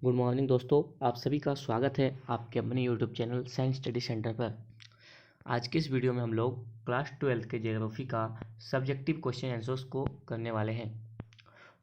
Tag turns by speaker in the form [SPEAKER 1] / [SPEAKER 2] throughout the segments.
[SPEAKER 1] Good morning दोस्तों, आप सभी का स्वागत है आपके अपने YouTube channel science study centre पर। आज के इस वीडियो में हम लोग क्लास 12 के ज्योग्राफी का सब्जेक्टिव क्वेश्चन आंसर्स को करने वाले हैं।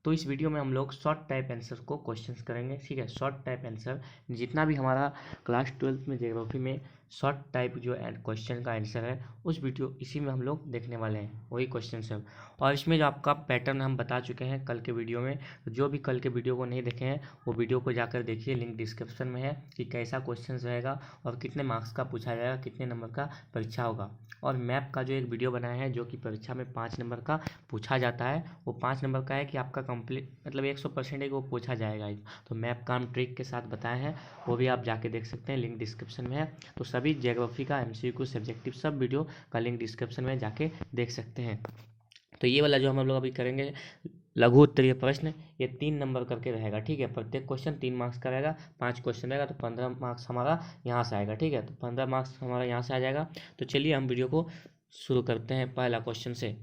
[SPEAKER 1] तो इस वीडियो में हम लोग शॉर्ट टाइप आंसर को क्वेश्चंस करेंगे। ठीक है, शॉर्ट टाइप आंसर जितना भी हमारा क्लास 12 में ज्योग्राफी में शॉर्ट टाइप जो क्वेश्चन का आंसर है उस वीडियो इसी में हम लोग देखने वाले हैं, वही क्वेश्चन है। और इसमें जो आपका पैटर्न हम बता चुके हैं कल के वीडियो में, तो जो भी कल के वीडियो को नहीं देखे हैं वो वीडियो को जाकर देखिए, लिंक डिस्क्रिप्शन में है कि कैसा क्वेश्चन रहेगा और कितने मार्क्स का पूछा जाएगा, कितने नंबर का परीक्षा होगा। और मैप का जो एक वीडियो बनाया है जो कि परीक्षा में 5 नंबर का पूछा जाता है, वो 5 नंबर का है कि आपका कंप्लीट मतलब 100% है कि वो पूछा जाएगा। तो मैप का हम ट्रिक के साथ बताए हैं, वो भी आप जाके देख सकते हैं, लिंक डिस्क्रिप्शन में है। तो सभी ज्योग्राफी का एमसीक्यू सब्जेक्टिव सब वीडियो का लिंक डिस्क्रिप्शन में जाके देख सकते हैं। तो ये वाला जो हम लोग अभी करेंगे लघु उत्तरीय प्रश्न, ये 3 नंबर करके रहेगा। ठीक है, प्रत्येक क्वेश्चन 3 मार्क्स का रहेगा, 5 क्वेश्चन रहेगा तो 15 मार्क्स हमारा यहाँ से आएगा। ठीक है, तो 15 मार्क्स हमारा यहाँ से आ जाएगा। तो चलिए हम वीडियो को शुरू करते हैं पहला क्वेश्चन से।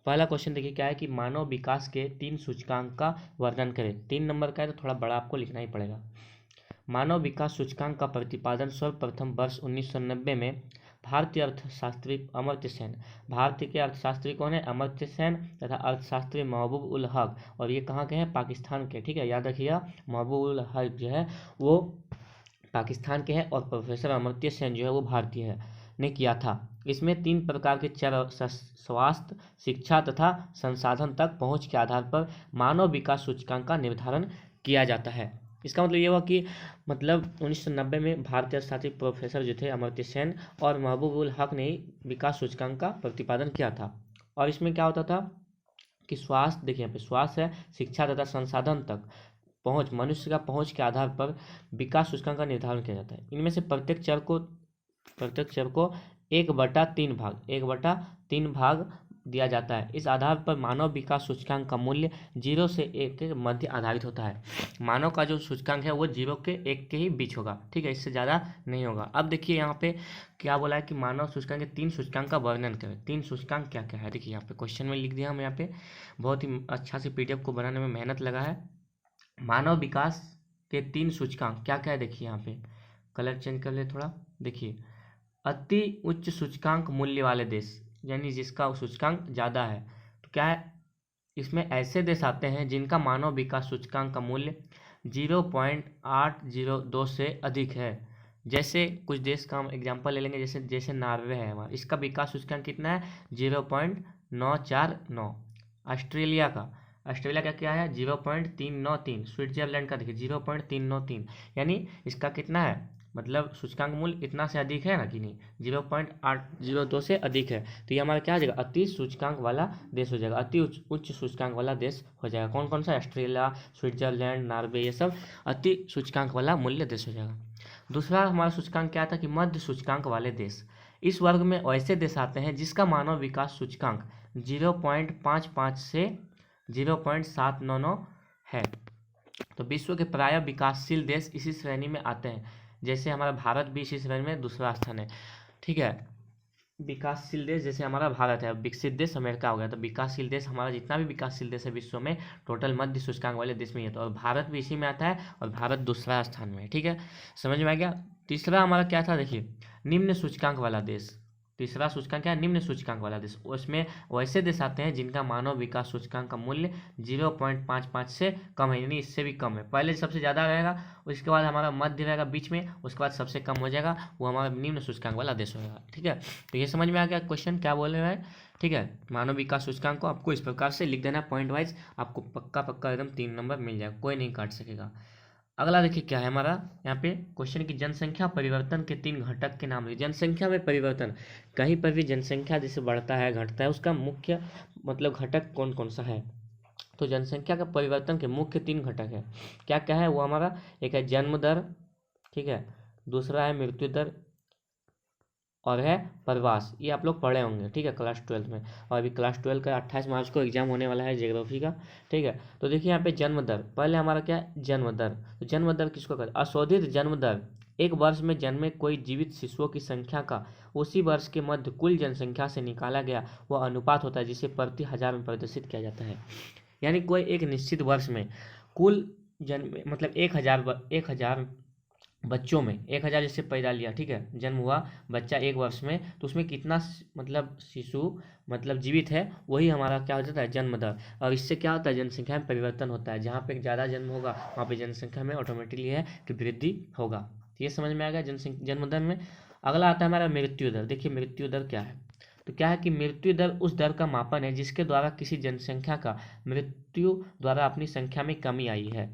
[SPEAKER 1] पहला क्वेश्चन देखिए क्या है कि मानव विकास के 3 सूचकांक का वर्णन करें। 3 नंबर का है तो थोड़ा बड़ा आपको लिखना ही पड़ेगा। मानव विकास सूचकांक का प्रतिपादन सर्वप्रथम वर्ष 1990 में भारतीय अर्थशास्त्री अमर्त्य सेन, भारतीय के अर्थशास्त्री कौन है, अमर्त्य सेन, तथा अर्थशास्त्री महबूब उल हक, और ये कहाँ के हैं, पाकिस्तान के। ठीक है, याद रखिएगा, महबूब उल हक जो है वो पाकिस्तान के हैं और प्रोफेसर अमर्त्य सेन जो है वो भारतीय है, ने किया था। इसमें 3 प्रकार के चर स्वास्थ्य, शिक्षा तथा संसाधन तक पहुंच के आधार पर मानव विकास सूचकांक का निर्धारण किया जाता है। इसका मतलब ये हुआ कि मतलब 1990 में भारतीय अर्थशास्त्री प्रोफेसर जो थे अमर्त्य सेन और महबूब उल हक ने ही विकास सूचकांक का प्रतिपादन किया था। और इसमें क्या होता था कि स्वास्थ्य, देखिए यहाँ पे स्वास्थ्य है, शिक्षा तथा संसाधन तक पहुंच, मनुष्य का पहुंच के आधार पर विकास सूचकांक का निर्धारण किया जाता है। इनमें से प्रत्येक चर को 1/3 भाग दिया जाता है। इस आधार पर मानव विकास सूचकांक का मूल्य 0 से 1 के मध्य आधारित होता है। मानव का जो सूचकांक है वो 0 के 1 के ही बीच होगा। ठीक है, इससे ज़्यादा नहीं होगा। अब देखिए यहाँ पे क्या बोला है कि मानव सूचकांक के 3 सूचकांक का वर्णन करें। 3 सूचकांक क्या क्या है, देखिए यहाँ पे क्वेश्चन में लिख दिया हम। यहाँ पे बहुत ही अच्छा से पीडीएफ को बनाने में मेहनत लगा है। मानव विकास के 3 सूचकांक क्या क्या है, देखिए यहाँ पे कलर चेंज कर ले थोड़ा। देखिए, अति उच्च सूचकांक मूल्य वाले देश, यानी जिसका सूचकांक ज़्यादा है, तो क्या है, इसमें ऐसे देश आते हैं जिनका मानव विकास सूचकांक का मूल्य 0.802 से अधिक है। जैसे कुछ देश का हम एग्जांपल ले लेंगे, जैसे जैसे नॉर्वे है हमारा, इसका विकास सूचकांक कितना है, 0.949। ऑस्ट्रेलिया का क्या है, 0.393। स्विट्जरलैंड का देखिए 0.393, यानी इसका कितना है, मतलब सूचकांक मूल्य इतना से अधिक है ना कि नहीं, 0.802 से अधिक है। तो ये हमारा क्या हो जाएगा, अति सूचकांक वाला देश हो जाएगा, अति उच्च सूचकांक वाला देश हो जाएगा। कौन कौन सा, ऑस्ट्रेलिया, स्विट्जरलैंड, नॉर्वे, ये सब अति सूचकांक वाला मूल्य देश हो जाएगा। दूसरा हमारा सूचकांक क्या था कि मध्य सूचकांक वाले देश। इस वर्ग में ऐसे देश आते हैं जिसका मानव विकास सूचकांक 0.55 से 0.799 है। तो विश्व के प्राय विकासशील देश इसी श्रेणी में आते हैं। जैसे हमारा भारत भी इसी श्रेणी में दूसरा स्थान है। ठीक है, विकासशील देश जैसे हमारा भारत है, विकसित देश अमेरिका हो गया, तो विकासशील देश हमारा जितना भी विकासशील देश है विश्व में टोटल मध्य सूचकांक वाले देश में ही है, तो और भारत भी इसी में आता है और भारत दूसरा स्थान में है। ठीक है, समझ में आ गया। तीसरा हमारा क्या था, देखिए निम्न सूचकांक वाला देश। तीसरा सूचकांक क्या है, निम्न सूचकांक वाला देश। उसमें वैसे देश आते हैं जिनका मानव विकास सूचकांक का मूल्य 0.55 से कम है, यानी इससे भी कम है। पहले सबसे ज़्यादा रहेगा, उसके बाद हमारा मध्य रहेगा बीच में, उसके बाद सबसे कम हो जाएगा, वो हमारा निम्न सूचकांक वाला देश होगा। ठीक है, तो ये समझ में आ गया क्वेश्चन क्या बोल रहे हैं। ठीक है, मानव विकास सूचकांक को आपको इस प्रकार से लिख देना पॉइंट वाइज, आपको पक्का पक्का एकदम 3 नंबर मिल जाएगा, कोई नहीं काट सकेगा। अगला देखिए क्या है हमारा यहाँ पे क्वेश्चन की जनसंख्या परिवर्तन के 3 घटक के नाम लिखिए। जनसंख्या में परिवर्तन, कहीं पर भी जनसंख्या जैसे बढ़ता है घटता है, उसका मुख्य मतलब घटक कौन कौन सा है। तो जनसंख्या का परिवर्तन के मुख्य 3 घटक है। क्या क्या है वो हमारा, एक है जन्म दर, ठीक है, दूसरा है मृत्यु दर, और है प्रवास। ये आप लोग पढ़े होंगे, ठीक है, क्लास 12 में। और अभी क्लास 12 का 28 मार्च को एग्जाम होने वाला है ज्योग्राफी का। ठीक है, तो देखिए यहाँ पे जन्म दर, पहले हमारा क्या है, जन्म दर। तो जन्म दर किसको कहते हैं, अशोधित जन्म दर। एक वर्ष में जन्मे कोई जीवित शिशुओं की संख्या का उसी वर्ष के मध्य कुल जनसंख्या से निकाला गया वह अनुपात होता है, जिसे प्रति 1000 में प्रदर्शित किया जाता है। यानी कोई एक निश्चित वर्ष में कुल जन्म मतलब 1,000 बच्चों में 1,000 जैसे पैदा लिया, ठीक है, जन्म हुआ बच्चा 1 वर्ष में, तो उसमें कितना मतलब शिशु मतलब जीवित है, वही हमारा क्या हो जाता है, जन्म दर। और इससे क्या होता है, जनसंख्या में परिवर्तन होता है। जहाँ पे ज़्यादा जन्म होगा वहाँ पे जनसंख्या में ऑटोमेटिकली है कि वृद्धि होगा। तो ये समझ में आ गया जन्म दर में। अगला आता है हमारा मृत्यु दर। देखिए मृत्यु दर क्या है, तो क्या है कि मृत्यु दर उस दर का मापन है जिसके द्वारा किसी जनसंख्या का मृत्यु द्वारा अपनी संख्या में कमी आई है।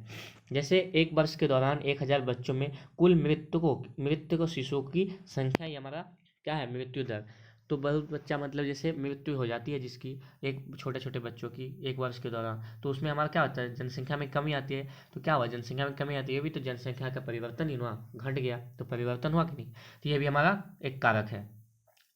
[SPEAKER 1] जैसे 1 वर्ष के दौरान 1,000 बच्चों में कुल मृतकों शिशुओं की संख्या ही हमारा क्या है, मृत्यु दर। तो बहुत बच्चा मतलब जैसे मृत्यु हो जाती है जिसकी, एक छोटे छोटे बच्चों की 1 वर्ष के दौरान, तो उसमें हमारा क्या होता है, जनसंख्या में कमी आती है। तो क्या हुआ, जनसंख्या में कमी आती है, ये भी तो जनसंख्या का परिवर्तन ही हुआ, घट गया, तो परिवर्तन हुआ कि नहीं। तो ये भी हमारा एक कारक है।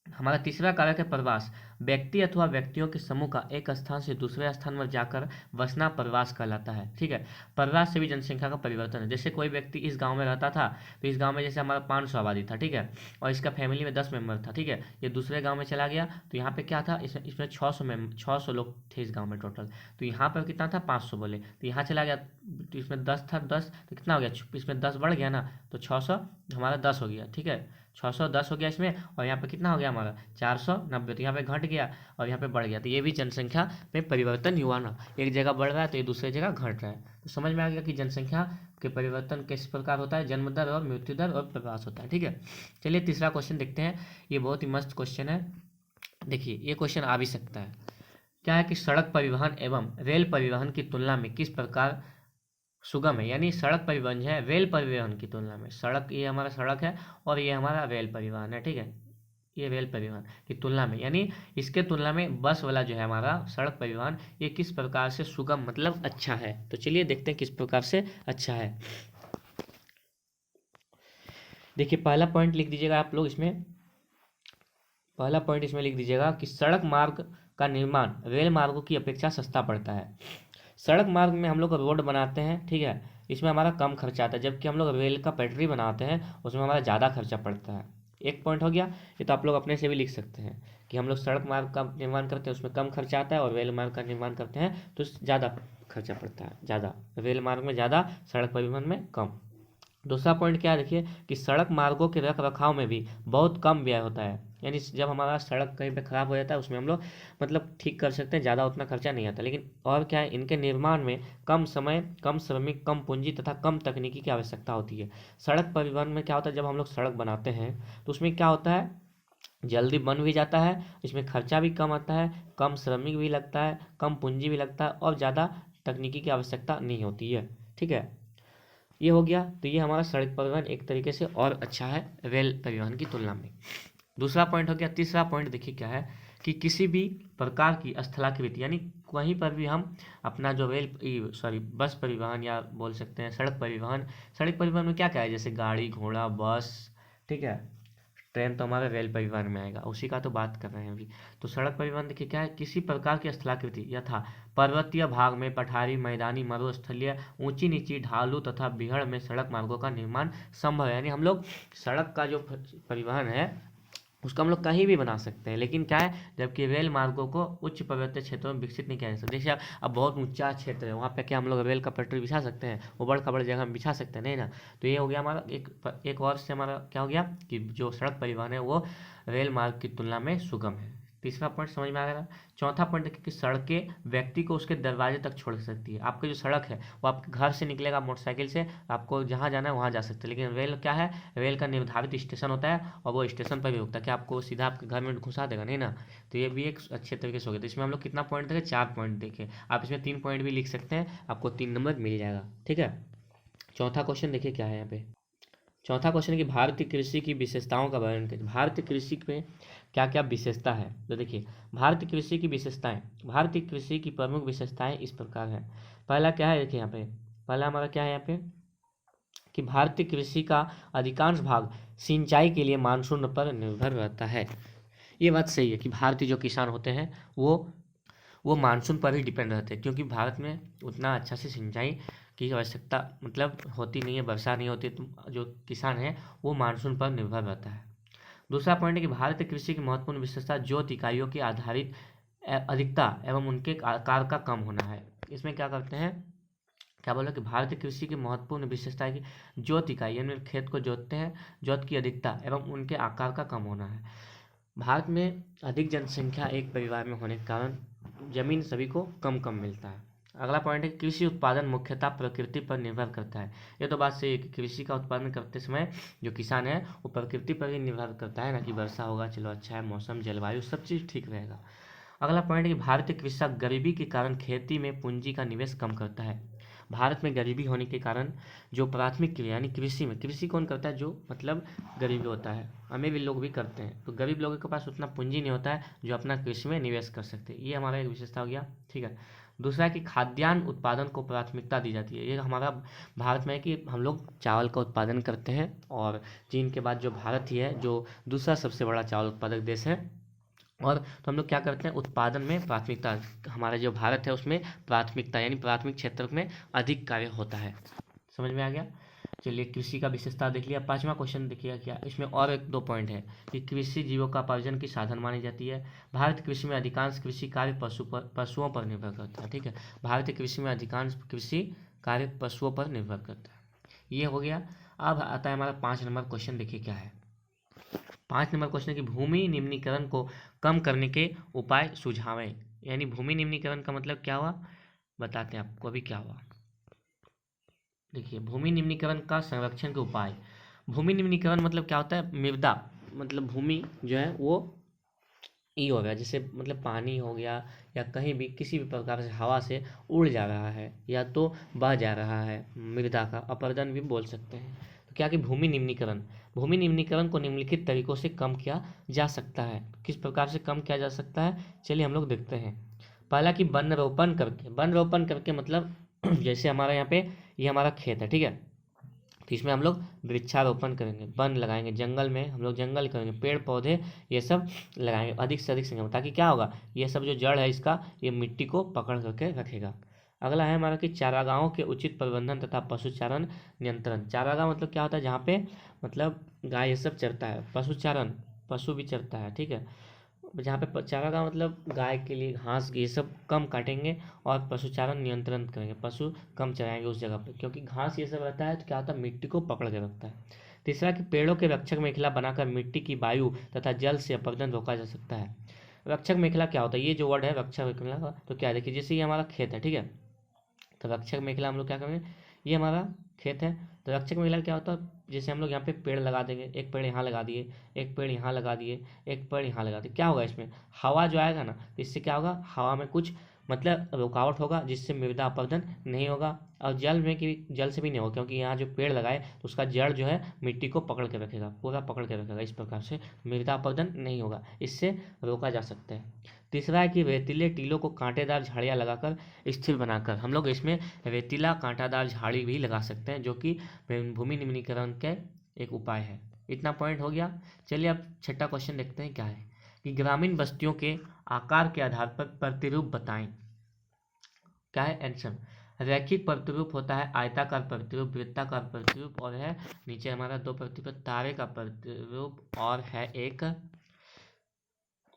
[SPEAKER 1] हमारा तीसरा कारक है प्रवास। व्यक्ति अथवा व्यक्तियों के समूह का एक स्थान से दूसरे स्थान पर जाकर बसना प्रवास कहलाता है, ठीक है। प्रवास से भी जनसंख्या का परिवर्तन है। जैसे कोई व्यक्ति इस गांव में रहता था, तो इस गांव में जैसे हमारा 500 आबादी था, ठीक है, और इसका फैमिली में 10 मेंबर था, ठीक है, ये दूसरे गाँव में चला गया, तो यहाँ पे क्या था, इसमें 600 लोग थे इस गाँव में टोटल, तो यहाँ पर कितना था, 500 बोले, तो यहाँ चला गया, तो इसमें 10 था, 10 तो कितना हो गया, इसमें 10 बढ़ गया ना, तो 600 हमारा 10 हो गया, ठीक है, 610 हो गया इसमें, और यहाँ पे कितना हो गया हमारा 490, तो यहाँ पे घट गया और यहाँ पे बढ़ गया। तो ये भी जनसंख्या में परिवर्तन हुआ ना, एक जगह बढ़ रहा है तो ये दूसरी जगह घट रहा है। तो समझ में आ गया कि जनसंख्या के परिवर्तन किस प्रकार होता है, जन्म दर और मृत्यु दर और प्रवास होता है, ठीक है। चलिए तीसरा क्वेश्चन देखते हैं, ये बहुत ही मस्त क्वेश्चन है। देखिए ये क्वेश्चन आ भी सकता है, क्या है कि सड़क परिवहन एवं रेल परिवहन की तुलना में किस प्रकार सुगम है। यानी सड़क परिवहन है रेल परिवहन की तुलना में, सड़क ये हमारा सड़क है और ये हमारा रेल परिवहन है, ठीक है, ये रेल परिवहन की तुलना में, यानी इसके तुलना में बस वाला जो है हमारा सड़क परिवहन, ये किस प्रकार से सुगम मतलब अच्छा है। तो चलिए देखते हैं किस प्रकार से अच्छा है। देखिए पहला पॉइंट लिख दीजिएगा आप लोग इसमें, पहला पॉइंट इसमें लिख दीजिएगा कि सड़क मार्ग का निर्माण रेल मार्गों की अपेक्षा सस्ता पड़ता है। सड़क मार्ग में हम लोग रोड बनाते हैं, ठीक है, इसमें हमारा कम खर्चा आता है, जबकि हम लोग रेल का पटरी बनाते हैं उसमें हमारा ज़्यादा खर्चा पड़ता है। एक पॉइंट हो गया, ये तो आप लोग अपने से भी लिख सकते हैं कि हम लोग सड़क मार्ग का निर्माण करते हैं उसमें कम खर्चा आता है, और रेल मार्ग का निर्माण करते हैं तो ज़्यादा खर्चा पड़ता है, ज़्यादा रेल मार्ग में ज़्यादा, सड़क परिवहन में कम। दूसरा पॉइंट क्या है, देखिए कि सड़क मार्गों के रख रखाव में भी बहुत कम व्यय होता है। यानी जब हमारा सड़क कहीं पे ख़राब हो जाता है उसमें हम लोग मतलब ठीक कर सकते हैं, ज़्यादा उतना खर्चा नहीं आता। लेकिन और क्या है, इनके निर्माण में कम समय, कम श्रमिक, कम पूंजी तथा कम तकनीकी की आवश्यकता होती है। सड़क परिवहन में क्या होता है, जब हम लोग सड़क बनाते हैं तो उसमें क्या होता है, जल्दी बन भी जाता है, इसमें खर्चा भी कम आता है, कम श्रमिक भी लगता है, कम पूंजी भी लगता है, और ज़्यादा तकनीकी की आवश्यकता नहीं होती है, ठीक है। ये हो गया, तो ये हमारा सड़क परिवहन एक तरीके से और अच्छा है रेल परिवहन की तुलना में। दूसरा पॉइंट हो गया। तीसरा पॉइंट देखिए क्या है कि किसी भी प्रकार की स्थलाकृति, यानी कहीं पर भी हम अपना जो बस परिवहन या बोल सकते हैं सड़क परिवहन में क्या क्या है, जैसे गाड़ी घोड़ा बस, ठीक है, ट्रेन तो हमारा रेल परिवहन में आएगा, उसी का तो बात कर रहे हैं अभी। तो सड़क परिवहन देखिए क्या है, किसी प्रकार की स्थलाकृति यथा पर्वतीय भाग में, पठारी, मैदानी, मरुस्थलीय, ऊंची नीची, ढालू तथा बिहड़ में सड़क मार्गों का निर्माण संभव है। यानी हम लोग सड़क का जो परिवहन है उसको हम लोग कहीं भी बना सकते हैं, लेकिन क्या है, जबकि रेल मार्गों को उच्च पर्वतीय क्षेत्रों में विकसित नहीं किया जा सकता। जैसे अब बहुत ऊंचा क्षेत्र है वहाँ पे क्या हम लोग रेल का पटरी बिछा सकते हैं, उबड़ खबड़ जगह में बिछा सकते हैं, नहीं ना। तो ये हो गया हमारा एक और से हमारा क्या हो गया कि जो सड़क परिवहन है वो रेल मार्ग की तुलना में सुगम है। तीसरा पॉइंट समझ में आ गया। चौथा पॉइंट देखिए कि सड़कें व्यक्ति को उसके दरवाजे तक छोड़ सकती है। आपकी जो सड़क है वो आपके घर से निकलेगा मोटरसाइकिल से, आपको जहाँ जाना है वहाँ जा सकते हैं, लेकिन रेल क्या है, रेल का निर्धारित स्टेशन होता है और वो स्टेशन पर भी रुकता है, क्या आपको सीधा आपके घर में घुसा देगा, नहीं ना। तो ये भी एक अच्छे तरीके से हो गया। तो इसमें हम लोग कितना पॉइंट देखे, 4 पॉइंट देखे। आप इसमें 3 पॉइंट भी लिख सकते हैं, आपको 3 नंबर मिल जाएगा, ठीक है। चौथा क्वेश्चन देखिए क्या है यहाँ पे। चौथा क्वेश्चन है कि भारतीय कृषि की विशेषताओं का वर्णन करें। भारतीय कृषि में क्या क्या विशेषता है, तो देखिए भारतीय कृषि की विशेषताएं, भारतीय कृषि की प्रमुख विशेषताएं इस प्रकार है। पहला क्या है, देखिए यहाँ पे पहला हमारा क्या है यहाँ पे कि भारतीय कृषि का अधिकांश भाग सिंचाई के लिए मानसून पर निर्भर रहता है। ये बात सही है कि भारतीय जो किसान होते हैं वो मानसून पर ही डिपेंड रहते हैं, क्योंकि भारत में उतना अच्छा से सिंचाई की आवश्यकता मतलब होती नहीं है, वर्षा नहीं होती, तो जो किसान है वो मानसून पर निर्भर रहता है। दूसरा पॉइंट है कि भारतीय कृषि की महत्वपूर्ण विशेषता जोत इकाइयों की आधारित अधिकता एवं उनके आकार का कम होना है। इसमें क्या करते हैं क्या बोला कि भारतीय कृषि की महत्वपूर्ण विशेषता है कि जोत इकाई यानी खेत को जोतते हैं, जोत की अधिकता एवं उनके आकार का कम होना है। भारत में अधिक जनसंख्या एक परिवार में होने के कारण जमीन सभी को कम कम मिलता है। अगला पॉइंट है कृषि उत्पादन मुख्यतः प्रकृति पर निर्भर करता है। ये तो बात सही है कि कृषि का उत्पादन करते समय जो किसान है वो प्रकृति पर ही निर्भर करता है, ना कि वर्षा होगा चलो अच्छा है, मौसम जलवायु सब चीज़ ठीक रहेगा। अगला पॉइंट है कि भारतीय कृषक गरीबी के कारण खेती में पूंजी का निवेश कम करता है। भारत में गरीबी होने के कारण जो प्राथमिक क्रिया यानी कृषि में, कृषि कौन करता है, जो मतलब गरीब होता है, अमीर लोग भी करते हैं, तो गरीब लोगों के पास उतना पूंजी नहीं होता है जो अपना कृषि में निवेश कर सकते हैं। ये हमारा एक विशेषता हो गया। ठीक है, दूसरा कि खाद्यान्न उत्पादन को प्राथमिकता दी जाती है। ये हमारा भारत में है कि हम लोग चावल का उत्पादन करते हैं और चीन के बाद जो भारत ही है जो दूसरा सबसे बड़ा चावल उत्पादक देश है। और तो हम लोग क्या करते हैं, उत्पादन में प्राथमिकता, हमारा जो भारत है उसमें प्राथमिकता यानी प्राथमिक क्षेत्र में अधिक कार्य होता है। समझ में आ गया। चलिए कृषि का विशेषता देख लिया। पांचवा क्वेश्चन देखिएगा क्या, इसमें और एक दो पॉइंट है कि कृषि जीवों का उपार्जन की साधन मानी जाती है। भारत कृषि में अधिकांश कृषि कार्य पशुओं पर निर्भर करता है। ठीक है, भारतीय कृषि में अधिकांश कृषि कार्य पशुओं पर निर्भर करता है। ये हो गया। अब आता है हमारा 5 नंबर क्वेश्चन, देखिए क्या है। 5 नंबर क्वेश्चन है कि भूमि निम्नीकरण को कम करने के उपाय सुझावें। यानी भूमि निम्नीकरण का मतलब क्या हुआ, बताते हैं आपको अभी क्या हुआ। देखिए भूमि निम्नीकरण का संरक्षण के उपाय। भूमि निम्नीकरण मतलब क्या होता है, मृदा मतलब भूमि जो है वो ये हो गया, जैसे मतलब पानी हो गया या कहीं भी किसी भी प्रकार से हवा से उड़ जा रहा है या तो बह जा रहा है, मृदा का अपरदन भी बोल सकते हैं। तो क्या कि भूमि निम्नीकरण, भूमि निम्नीकरण को निम्नलिखित तरीकों से कम किया जा सकता है। किस प्रकार से कम किया जा सकता है, चलिए हम लोग देखते हैं। पहला कि वन रोपण करके, वन रोपण करके मतलब जैसे हमारा यहाँ पे ये हमारा खेत है, ठीक है, तो इसमें हम लोग वृक्षारोपण करेंगे, वन लगाएंगे, जंगल में हम लोग जंगल करेंगे, पेड़ पौधे ये सब लगाएंगे अधिक से अधिक संख्या में, ताकि क्या होगा, ये सब जो जड़ है इसका ये मिट्टी को पकड़ करके रखेगा। अगला है हमारा कि चारागाहों के उचित प्रबंधन तथा पशुचारण नियंत्रण। चारागाह मतलब क्या होता है, जहाँ पे मतलब गाय ये सब चरता है, पशुचारण पशु भी चरता है, ठीक है, जहाँ पे चारागाह मतलब गाय के लिए घास ये सब कम काटेंगे और पशुचारण नियंत्रण करेंगे, पशु कम चराएंगे उस जगह पे, क्योंकि घास ये सब रहता है तो क्या होता है, मिट्टी को पकड़ के रखता है। तीसरा कि पेड़ों के रक्षक मेखला बनाकर मिट्टी की वायु तथा जल से अपरदन रोका जा सकता है। रक्षक मेखला क्या होता है, ये जो वर्ड है रक्षक मेखला का, तो क्या है, देखिए जैसे ये हमारा खेत है, ठीक है, तो रक्षक मेखला हम लोग क्या करेंगे, ये हमारा खेत है, तो रक्षक मेखला क्या होता है, जैसे हम लोग यहाँ पे पेड़ लगा देंगे, एक पेड़ यहाँ लगा दिए, एक पेड़ यहाँ लगा दिए, एक पेड़ यहाँ लगा दिए, क्या होगा इसमें, हवा जो आएगा ना, तो इससे क्या होगा, हवा में कुछ मतलब रुकावट होगा जिससे मृदा अपरदन नहीं होगा, और जल में कि जल से भी नहीं होगा, क्योंकि यहाँ जो पेड़ लगाए तो उसका जड़ जो है मिट्टी को पकड़ के रखेगा, पूरा पकड़ के रखेगा, इस प्रकार से मृदा अपरदन नहीं होगा, इससे रोका जा सकता है। तीसरा है कि रेतीले टीलों को कांटेदार झाड़ियाँ लगाकर स्थिर बनाकर, हम लोग इसमें रेतीला कांटादार झाड़ी भी लगा सकते हैं, जो कि भूमि निम्नीकरण के एक उपाय है। इतना पॉइंट हो गया। चलिए अब छठा क्वेश्चन देखते हैं क्या है कि ग्रामीण बस्तियों के आकार के आधार पर प्रतिरूप बताएं। क्या है आंसर, रैखिक प्रतिरूप होता है, आयताकार प्रतिरूप, वृत्ताकार प्रतिरूप, और है नीचे हमारा दो प्रतिरूप, तारे का प्रतिरूप, और है एक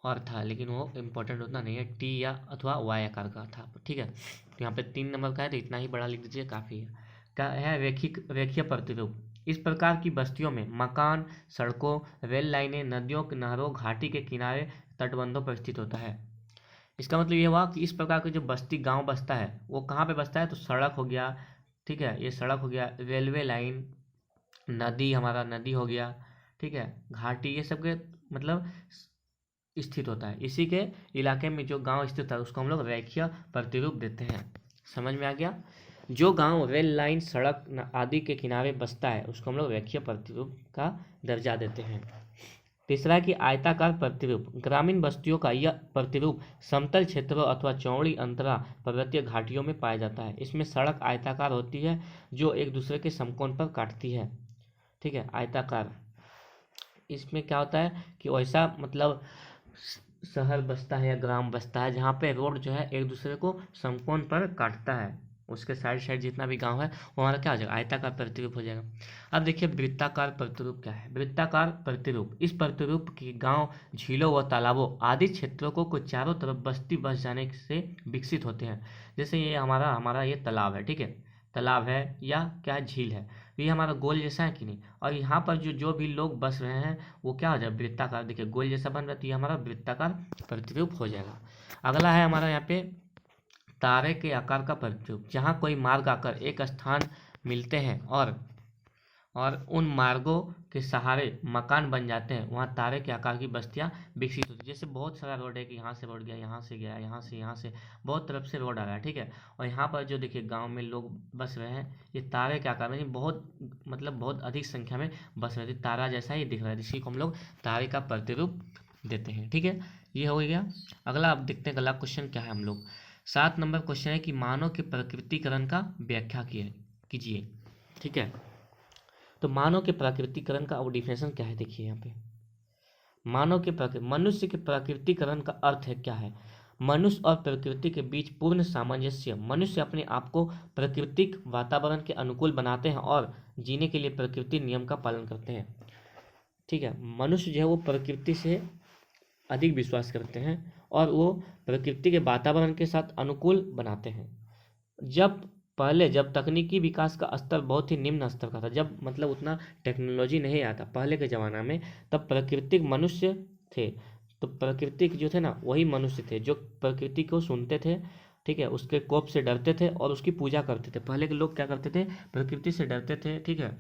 [SPEAKER 1] और था लेकिन वो इम्पोर्टेंट उतना नहीं है, टी या अथवा वाई आकार का था, ठीक है, तो यहाँ पे 3 नंबर का है तो इतना ही बड़ा लिख दीजिए काफ़ी है। क्या है, रेखीय प्रतिरूप। इस प्रकार की बस्तियों में मकान, सड़कों, रेल लाइनें, नदियों, नहरों, घाटी के किनारे, तटबंधों पर स्थित होता है। इसका मतलब ये हुआ कि इस प्रकार की जो बस्ती गांव बसता है वो कहाँ पे बसता है, तो सड़क हो गया, ठीक है, ये सड़क हो गया, रेलवे लाइन, नदी, हमारा नदी हो गया, ठीक है, घाटी, ये सब के मतलब स्थित होता है। इसी के इलाके में जो गांव स्थित है उसको हम लोग रेखीय प्रतिरूप देते हैं। समझ में आ गया। जो गांव रेल लाइन, सड़क आदि के किनारे बसता है उसको हम लोग रेखीय प्रतिरूप का दर्जा देते हैं। तीसरा है कि आयताकार प्रतिरूप। ग्रामीण बस्तियों का यह प्रतिरूप समतल क्षेत्रों अथवा चौड़ी अंतरा पर्वतीय घाटियों में पाया जाता है। इसमें सड़क आयताकार होती है जो एक दूसरे के समकोण पर काटती है, ठीक है, आयताकार। इसमें क्या होता है कि वैसा मतलब शहर बसता है या ग्राम बसता है जहाँ पे रोड जो है एक दूसरे को समकोण पर काटता है, उसके साइड साइड जितना भी गांव है वो हमारा क्या हो जाएगा, आयताकार प्रतिरूप हो जाएगा। अब देखिए वृत्ताकार प्रतिरूप क्या है। वृत्ताकार प्रतिरूप, इस प्रतिरूप की गांव, झीलों व तालाबों आदि क्षेत्रों को चारों तरफ बस्ती बस जाने से विकसित होते हैं। जैसे ये हमारा हमारा ये तालाब है, ठीक है, तालाब है या क्या झील है। तो ये हमारा गोल जैसा है कि नहीं, और यहाँ पर जो भी लोग बस रहे हैं वो क्या हो जाए, वृत्ताकार। देखिए गोल जैसा बन रहा है तो ये हमारा वृत्ताकार प्रतिरूप हो जाएगा। अगला है हमारा यहाँ पे तारे के आकार का प्रतिरूप। जहाँ कोई मार्ग आकर एक स्थान मिलते हैं और उन मार्गों के सहारे मकान बन जाते हैं, वहाँ तारे के आकार की बस्तियाँ विकसित होती हैं। जैसे बहुत सारा रोड है कि यहाँ से रोड गया, यहाँ से गया, यहाँ से बहुत तरफ से रोड आ रहा है, ठीक है। और यहाँ पर जो देखिए गांव में लोग बस रहे हैं, ये तारे के आकार में बहुत मतलब बहुत अधिक संख्या में बस रहे थे, तारा जैसा ही दिख रहा है, इसी को हम लोग तारे का प्रतिरूप देते हैं, ठीक है। ये हो गया। अगला आप देखते हैं अगला क्वेश्चन क्या है हम लोग। 7 नंबर क्वेश्चन है कि मानव के प्रकृतिकरण का व्याख्या कीजिए, ठीक है। तो मानव के प्राकृतिकरण का अब डिफिनेशन क्या है, देखिए यहाँ पे मनुष्य के प्राकृतिकरण का अर्थ है क्या है, मनुष्य और प्रकृति के बीच पूर्ण सामंजस्य। मनुष्य अपने आप को प्राकृतिक वातावरण के अनुकूल बनाते हैं और जीने के लिए प्रकृति नियम का पालन करते हैं, ठीक है। मनुष्य जो है वो प्रकृति से अधिक विश्वास करते हैं और वो प्रकृति के वातावरण के साथ अनुकूल बनाते हैं। जब तकनीकी विकास का स्तर बहुत ही निम्न स्तर का था, जब मतलब उतना टेक्नोलॉजी नहीं आया था पहले के ज़माना में, तब प्राकृतिक मनुष्य थे। तो प्राकृतिक जो थे ना वही मनुष्य थे जो प्रकृति को सुनते थे, ठीक है, उसके कोप से डरते थे और उसकी पूजा करते थे। पहले के लोग क्या करते थे, प्रकृति से डरते थे, ठीक है,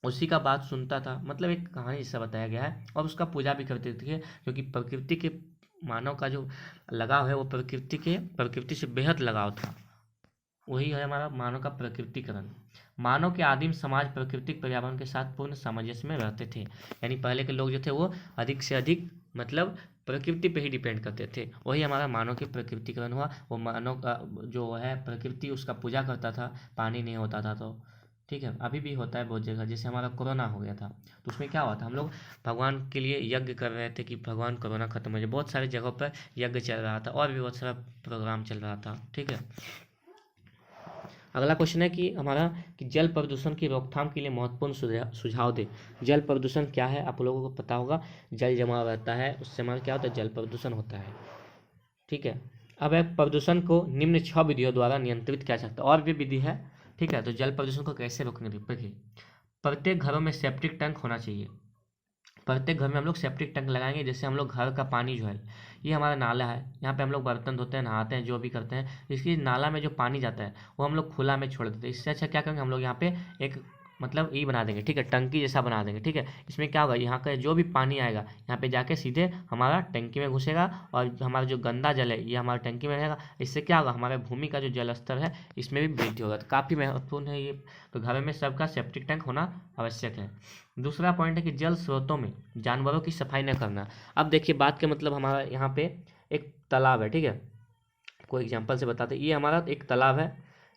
[SPEAKER 1] उसी का बात सुनता था, मतलब एक कहानी जैसा बताया गया है, और उसका पूजा भी करते थे, क्योंकि प्रकृति के मानव का जो लगाव है वो प्रकृति से बेहद लगाव था। वही है हमारा मानव का प्रकृतिकरण। मानव के आदिम समाज प्राकृतिक पर्यावरण के साथ पूर्ण सामंजस्य में रहते थे, यानी पहले के लोग जो थे वो अधिक से अधिक मतलब प्रकृति पे ही डिपेंड करते थे। वही हमारा मानव के प्रकृतिकरण हुआ। वो मानव का जो है प्रकृति उसका पूजा करता था, पानी नहीं होता था तो, ठीक है। अभी भी होता है बहुत जगह, जैसे हमारा कोरोना हो गया था तो उसमें क्या हुआ था, हम लोग भगवान के लिए यज्ञ कर रहे थे कि भगवान कोरोना खत्म हो जाए। बहुत सारे जगहों पर यज्ञ चल रहा था और भी बहुत सारा प्रोग्राम चल रहा था, ठीक है। अगला क्वेश्चन है कि हमारा कि जल प्रदूषण की रोकथाम के लिए महत्वपूर्ण सुझाव दे। जल प्रदूषण क्या है, आप लोगों को पता होगा, जल जमा रहता है उससे हमारा क्या होता है, जल प्रदूषण होता है, ठीक है। अब एक प्रदूषण को निम्न 6 विधियों द्वारा नियंत्रित किया जा सकता है, और भी विधि है, ठीक है। तो जल प्रदूषण को कैसे रोकने, देखिए प्रत्येक घरों में सेप्टिक टैंक होना चाहिए। प्रत्येक घर में हम लोग सेप्टिक टैंक लगाएंगे। जैसे हम लोग घर का पानी जो है ये हमारा नाला है, यहाँ पे हम लोग बर्तन धोते हैं, नहाते हैं, जो भी करते हैं, इसकी नाला में जो पानी जाता है वो हम लोग खुला में छोड़ देते हैं। इससे अच्छा क्या करेंगे, हम लोग यहाँ पे एक मतलब ये बना देंगे, ठीक है, टंकी जैसा बना देंगे, ठीक है। इसमें क्या होगा, यहाँ का जो भी पानी आएगा यहाँ पे जाके सीधे हमारा टंकी में घुसेगा और हमारा जो गंदा जल है ये हमारा टंकी में रहेगा। इससे क्या होगा, हमारे भूमि का जो जल स्तर है इसमें भी वृद्धि होगा। तो काफ़ी महत्वपूर्ण है ये। तो घर में सबका सेप्टिक टैंक होना आवश्यक है। दूसरा पॉइंट है कि जल स्रोतों में जानवरों की सफाई न करना। अब देखिए बात के मतलब हमारा यहाँ पे एक तालाब है, ठीक है, कोई एग्जांपल से बताते हैं। ये हमारा एक तालाब है,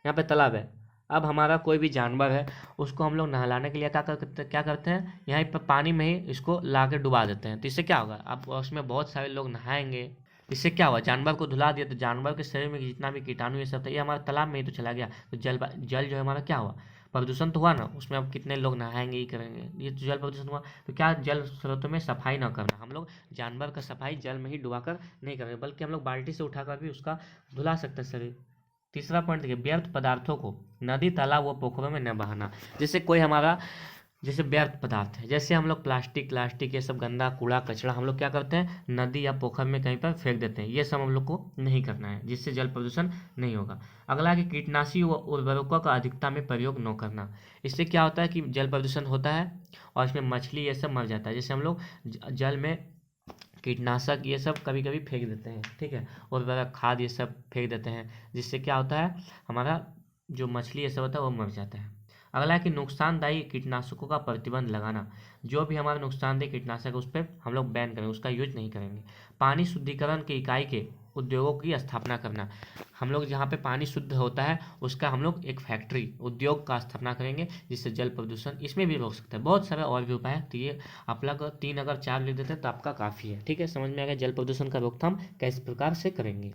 [SPEAKER 1] यहाँ पे तालाब है। अब हमारा कोई भी जानवर है उसको हम लोग नहलाने के लिए क्या करते हैं, यहाँ पर पानी में ही इसको ला के डुबा देते हैं। तो इससे क्या होगा, अब उसमें बहुत सारे लोग नहाएंगे, इससे क्या हुआ, जानवर को धुला दिया तो जानवर के शरीर में जितना भी कीटाणु ये सब था ये हमारे तालाब में ही तो चला गया। तो जल जो है हमारा क्या हुआ, प्रदूषण तो हुआ ना, उसमें अब कितने लोग नहाएंगे ही करेंगे, ये तो जल प्रदूषण हुआ। तो क्या जल स्रोतों में सफाई ना करना, हम लोग जानवर का सफाई जल में ही डुबाकर नहीं करेंगे, बल्कि हम लोग बाल्टी से उठाकर भी उसका धुला सकते हैं शरीर। तीसरा पॉइंट देखिए, व्यर्थ पदार्थों को नदी तालाब व पोखरों में न बहाना। जैसे कोई हमारा जैसे व्यर्थ पदार्थ है, जैसे हम लोग प्लास्टिक ये सब गंदा कूड़ा कचरा हम लोग क्या करते हैं, नदी या पोखर में कहीं पर फेंक देते हैं। ये सब हम लोग को नहीं करना है, जिससे जल प्रदूषण नहीं होगा। अगला है कि कीटनाशी व उर्वरकों का अधिकता में प्रयोग न करना। इससे क्या होता है कि जल प्रदूषण होता है और इसमें मछली ये सब मर जाता है। जैसे हम लोग जल में कीटनाशक ये सब कभी कभी फेंक देते हैं, ठीक है, उर्वरक खाद ये सब फेंक देते हैं, जिससे क्या होता है हमारा जो मछली ये सब होता है वो मर जाता है। अगला है कि नुकसानदायी कीटनाशकों का प्रतिबंध लगाना। जो भी हमारा नुकसानदेह कीटनाशक है उस पर हम लोग बैन करेंगे, उसका यूज नहीं करेंगे। पानी शुद्धिकरण की इकाई के उद्योगों की स्थापना करना। हम लोग जहाँ पे पानी शुद्ध होता है उसका हम लोग एक फैक्ट्री उद्योग का स्थापना करेंगे, जिससे जल प्रदूषण इसमें भी रोक सकते हैं। बहुत सारे और भी उपाय है, तो ये आप लोग 3 अगर 4 लिख देते हैं तो आपका काफ़ी है, ठीक है। समझ में आ गया जल प्रदूषण का रोकथाम किस प्रकार से करेंगे।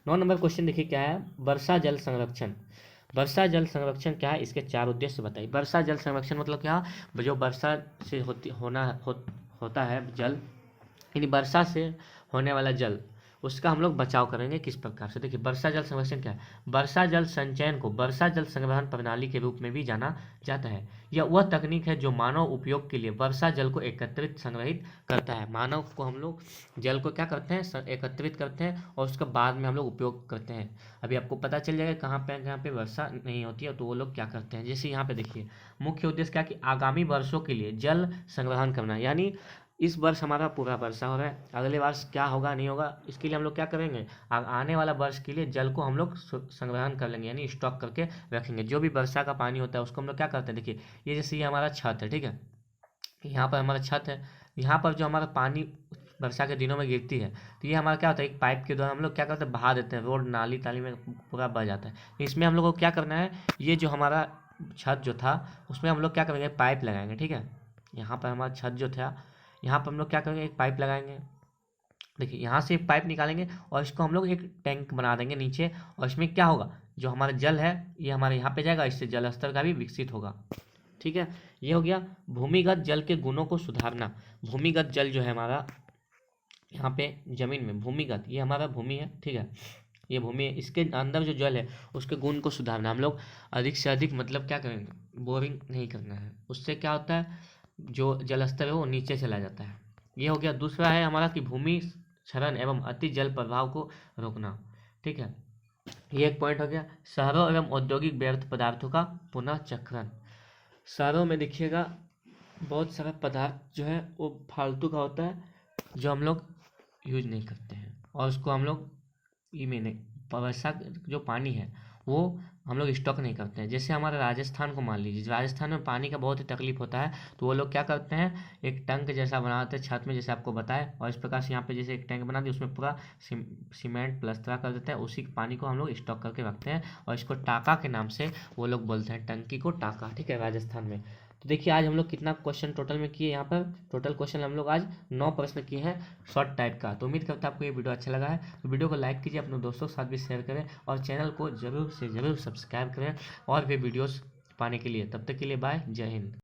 [SPEAKER 1] 9 नंबर क्वेश्चन देखिए क्या है, वर्षा जल संरक्षण। वर्षा जल संरक्षण क्या है, इसके 4 उद्देश्य बताइए। वर्षा जल संरक्षण मतलब क्या, जो वर्षा से होता है जल, यानी वर्षा से होने वाला जल उसका हम लोग बचाव करेंगे किस प्रकार से। देखिए वर्षा जल संरक्षण क्या है। वर्षा जल संचयन को वर्षा जल संग्रहण प्रणाली के रूप में भी जाना जाता है। यह वह तकनीक है जो मानव उपयोग के लिए वर्षा जल को एकत्रित संग्रहित करता है। मानव को हम लोग जल को क्या करते हैं, एकत्रित करते हैं और उसका बाद में हम लोग उपयोग करते हैं। अभी आपको पता चल जाएगा कहाँ पे वर्षा नहीं होती है तो वो लोग क्या करते हैं। जैसे यहाँ पे देखिए मुख्य उद्देश्य क्या कि आगामी वर्षों के लिए जल संग्रहण करना, यानी इस वर्ष हमारा पूरा वर्षा हो रहा है, अगले वर्ष क्या होगा नहीं होगा, इसके लिए हम लोग क्या करेंगे, आने वाला वर्ष के लिए जल को हम लोग संग्रहण कर लेंगे, यानी स्टॉक करके रखेंगे। जो भी वर्षा का पानी होता है उसको हम लोग क्या करते हैं, देखिए ये जैसे ये हमारा छत है, ठीक है, यहाँ पर हमारा छत है, यहाँ पर जो हमारा पानी वर्षा के दिनों में गिरती है तो ये हमारा क्या होता है, एक पाइप के द्वारा हम लोग क्या करते हैं, बहा देते हैं, रोड नाली ताली में पूरा बह जाता है। इसमें हम लोग को क्या करना है, ये जो हमारा छत जो था उसमें हम लोग क्या करेंगे, पाइप लगाएंगे, ठीक है। यहाँ पर हमारा छत जो था, यहाँ पर हम लोग क्या करेंगे, एक पाइप लगाएंगे। देखिए यहाँ से एक पाइप निकालेंगे और इसको हम लोग एक टैंक बना देंगे नीचे, और इसमें क्या होगा, जो हमारा जल है ये हमारे यहाँ पे जाएगा, इससे जल स्तर का भी विकसित होगा, ठीक है। ये हो गया भूमिगत जल के गुणों को सुधारना। भूमिगत जल जो है हमारा यहाँ पे जमीन में भूमिगत, ये हमारा भूमि है, ठीक है, ये भूमि है, इसके अंदर जो जल है उसके गुण को सुधारना। हम लोग अधिक से अधिक मतलब क्या करेंगे, बोरिंग नहीं करना है, उससे क्या होता है जो जल स्तर है वो नीचे चला जाता है। ये हो गया। दूसरा है हमारा कि भूमि क्षरण एवं अति जल प्रभाव को रोकना, ठीक है, ये एक पॉइंट हो गया। शहरों एवं औद्योगिक व्यर्थ पदार्थों का पुनः चक्रण। शहरों में देखिएगा बहुत सारा पदार्थ जो है वो फालतू का होता है जो हम लोग यूज नहीं करते हैं, और उसको हम लोग वर्षा जो पानी है वो हम लोग स्टॉक नहीं करते हैं। जैसे हमारे राजस्थान को मान लीजिए, राजस्थान में पानी का बहुत ही तकलीफ होता है, तो वो लोग क्या करते हैं, एक टैंक जैसा बनाते हैं छत में, जैसे आपको बताया, और इस प्रकार से यहाँ पे जैसे एक टैंक बना दिया, उसमें पूरा सीमेंट प्लस्तरा कर देते हैं, उसी पानी को हम लोग स्टॉक करके रखते हैं, और इसको टाका के नाम से वो लोग बोलते हैं, टंकी को टाका, ठीक है, राजस्थान में। तो देखिए आज हम लोग कितना क्वेश्चन टोटल में किए, यहाँ पर टोटल क्वेश्चन हम लोग आज 9 प्रश्न किए हैं शॉर्ट टाइप का। तो उम्मीद करता हूँ आपको ये वीडियो अच्छा लगा है, तो वीडियो को लाइक कीजिए, अपने दोस्तों के साथ भी शेयर करें, और चैनल को जरूर से जरूर सब्सक्राइब करें और भी वीडियोस पाने के लिए। तब तक के लिए बाय, जय हिंद।